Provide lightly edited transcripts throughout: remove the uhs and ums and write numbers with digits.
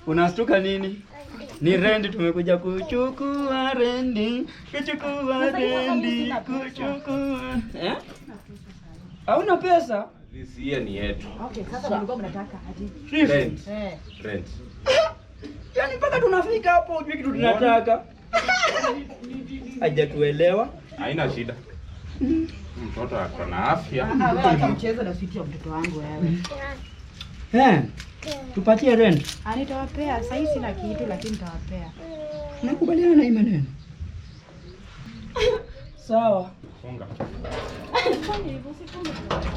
Unastuka nini? Ni rendi tumekuja kuchukua rendi. Kuchukua. Eh? Hauna pesa? This year ni yetu. Okay, sasa mlikuwa mnataka aje? Rent. Rent. Yaani mpaka tunafika hapo ujue kitu tunataka. Hajatuelewa. Haina shida. Mtoto ako na afya. Wewe acha mchezo na sisi ya mtoto wangu wewe. Tupatie rent. Nitawapea. Sasa hivi sina kitu lakini nitawapea. Nakubaliana na hii maneno. Sawa. Funga.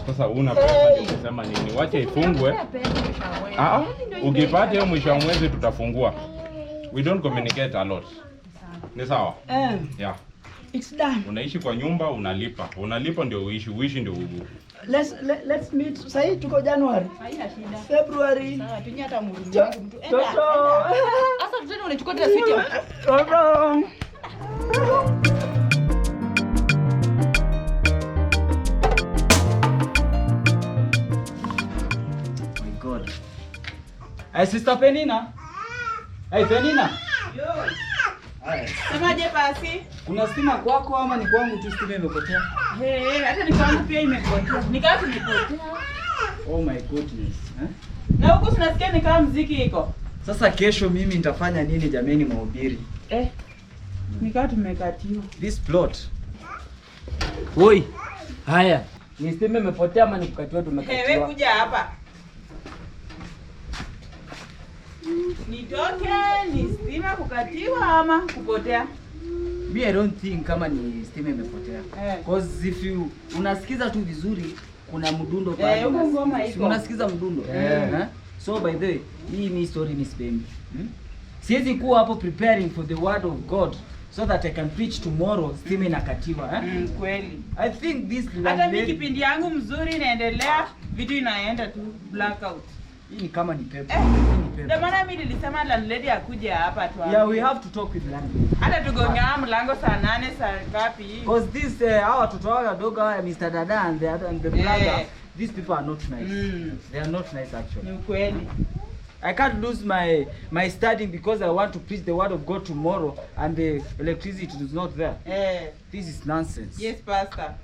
Sasa una pesa ndio kusema nini? Wacha ifungwe. Ukipata hiyo mwisho wa mwezi tutafungua. We don't communicate a lot. Ni sawa? Yeah. It's done. Unaishi kwa nyumba unalipa. Unalipa ndio uishi ndio ugu. Let's meet. Sasa hii tuko January. Haina shida. February. Sawa, tunyia hata mrudi wangu mtu. Toto. Sasa tena unachukua tena sweet ya Toto. My God. Hey, Sister Penina. Hey, Penina. Yo. Semaje basi? Kuna stima kwako ama ni kwangu tu stima imepotea? Hata ni kwangu pia imepotea. Nikawa tumepotea. Oh my goodness. Na huko tunasikia ni kama muziki iko. Sasa kesho mimi nitafanya nini jameni mahubiri? Nikawa tumekatiwa. This plot. Oi. Haya. Ni stima imepotea ama nikukatiwa tumekatiwa? Wewe kuja hapa. Nitoke ni stima kukatiwa ama kupotea? Me I don't think kama ni stima imepotea. Because if you unasikiza tu vizuri kuna mdundo pale. Huko ngoma iko. Unasikiza mdundo. So by the way, hii story ni spendi. Siwezi kuwa hapo preparing for the word of God so that I can preach tomorrow stima inakatiwa, Kweli. I think this hata mimi kipindi yangu mzuri inaendelea, vitu inaenda tu blackout. Hii ni kama ni pepo. Ndio maana mimi nilisema landlady akuje hapa tu. Yeah, we have to talk with landlady. Hata tugonga mlango saa 8 saa ngapi hii? Because this hawa watoto wao wadogo haya Mr. Dada and the brother, these people are not nice. They are not nice actually. Ni kweli. I can't lose my studying because I want to preach the word of God tomorrow and the electricity is not there. This is nonsense. Yes, pastor.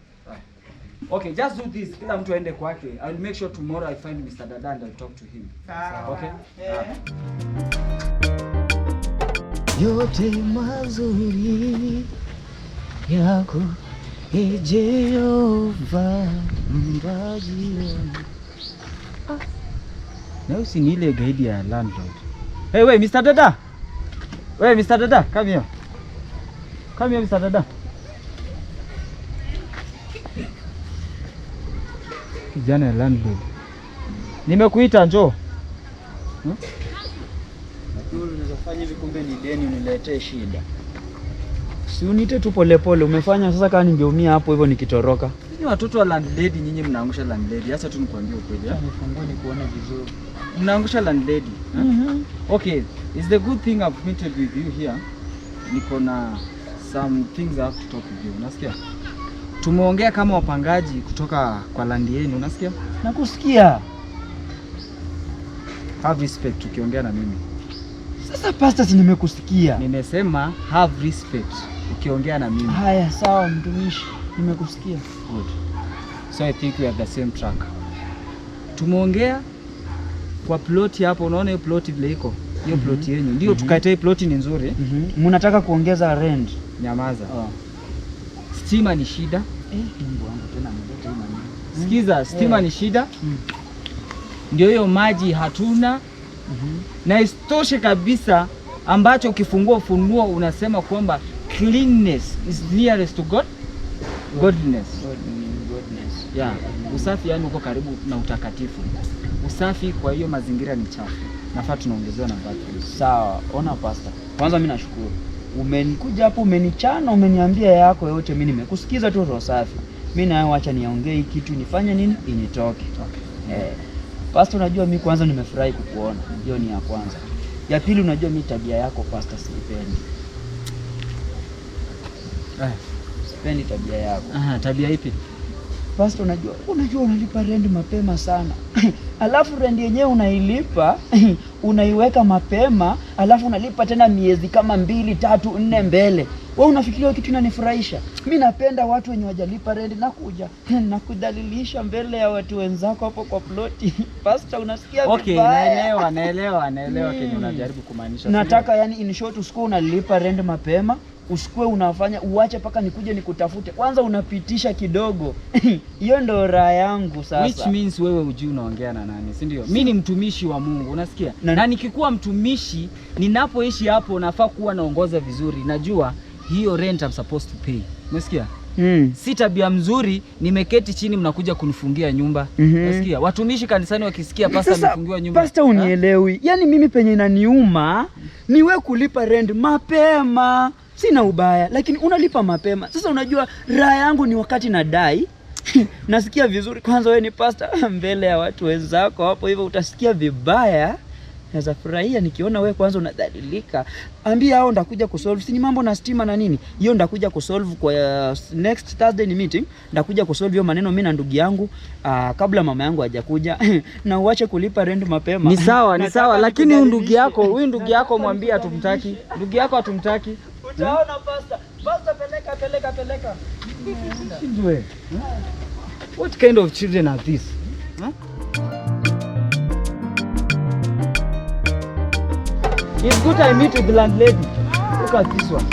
Okay, just do this. Kila mtu aende kwake. I will make sure tomorrow I find Mr. Dada and I'll talk to him. Okay? Yote mazuri yako Jehova mbaji wangu. Na usi ni ile guide ya landlord. Hey, wait, Mr. Dada. Wait, Mr. Dada, come here. Come here, Mr. Dada. Kijana ya landlord. Nimekuita njoo. Unaweza fanya hivi kumbe ni deni uniletee shida. Si unite tu polepole umefanya sasa kama ningeumia hapo hivyo nikitoroka. Ni watoto wa landlady nyinyi mnaangusha landlady. Sasa tu nikwambie ukweli. Nifungue nikuone vizuri. Mnaangusha landlady. Okay, it's the good thing I've meted with you here. Niko na some things I have to talk with you. Unasikia? Tumeongea kama wapangaji kutoka kwa land yenu, unasikia? Nakusikia. Have respect tukiongea na mimi. Sasa pastor, si nimekusikia. Nimesema have respect ukiongea na mimi. Haya, sawa mtumishi. Nimekusikia. Good. So I think we are the same track. Tumeongea kwa ploti hapo, unaona hiyo ploti vile iko. Hiyo ploti yenu. Ndio tukaita hii ploti ni nzuri. Mnataka kuongeza rent. Nyamaza. Stima ni shida. Mungu wangu tena ameleta hii maneno. Sikiza, stima ni shida. Ndio hiyo maji hatuna. Na isitoshe kabisa ambacho ukifungua ufunuo unasema kwamba cleanness is nearest to God. Godliness. Yeah, usafi yani uko karibu na utakatifu. Usafi kwa hiyo mazingira ni chafu. Nafaa tunaongezewa na virtues. Sawa, ona pastor. Kwanza mimi nashukuru. Umenikuja hapo umenichana, umeniambia yako yote, mimi nimekusikiza tu roho safi. Mimi nawe acha niongee hii kitu nifanye nini? Initoke. Pastor, unajua mimi kwanza nimefurahi kukuona. Hiyo ni ya kwanza. Ya pili, unajua mimi tabia yako pastor sipendi. Sipendi tabia yako. Tabia ipi? Pastor, unajua unalipa rent mapema sana. Alafu rent yenyewe unailipa unaiweka mapema, alafu unalipa tena miezi kama 2, 3, 4 mbele. Wewe unafikiria kitu inanifurahisha? Mimi napenda watu wenye wajalipa rent na kudhalilisha mbele ya watu wenzako hapo kwa ploti. Pastor, unasikia vibaya? Okay, naelewa kenye unajaribu kumaanisha. Nataka yani in short usikue unalipa rent mapema, usikue unafanya uache paka nikuje nikutafute. Kwanza unapitisha kidogo. Hiyo ndo raha yangu sasa. Which means wewe hujui unaongea na nani, si ndio? Mimi ni mtumishi wa Mungu, unasikia? Na nikikuwa mtumishi, ninapoishi hapo nafaa kuwa naongoza vizuri. Najua hiyo rent I'm supposed to pay. Unasikia? Si tabia mzuri nimeketi chini mnakuja kunifungia nyumba. Unasikia? Watumishi kanisani wakisikia pastor amefungiwa nyumba. Pastor, unielewi. Yaani mimi penye inaniuma ni wewe kulipa rent mapema. Sina ubaya, lakini unalipa mapema. Sasa unajua raha yangu ni wakati nadai. Nasikia vizuri. Kwanza wewe ni pastor mbele ya watu wenzako hapo hivyo utasikia vibaya. Naweza furahia nikiona wewe kwanza unadhalilika. Ambia hao ndakuja kusolve. Si ni mambo na stima na nini? Hiyo ndakuja kusolve kwa next Thursday ni meeting. Ndakuja kusolve hiyo maneno mimi na ndugu yangu kabla mama yangu hajakuja. Na uache kulipa rent mapema. Ni sawa, lakini huyu ndugu yako mwambie atumtaki. Ndugu yako atumtaki. Utaona pastor. Pastor, peleka. Shindwe. What kind of children are these? It's good I meet with the landlady. Look at this one.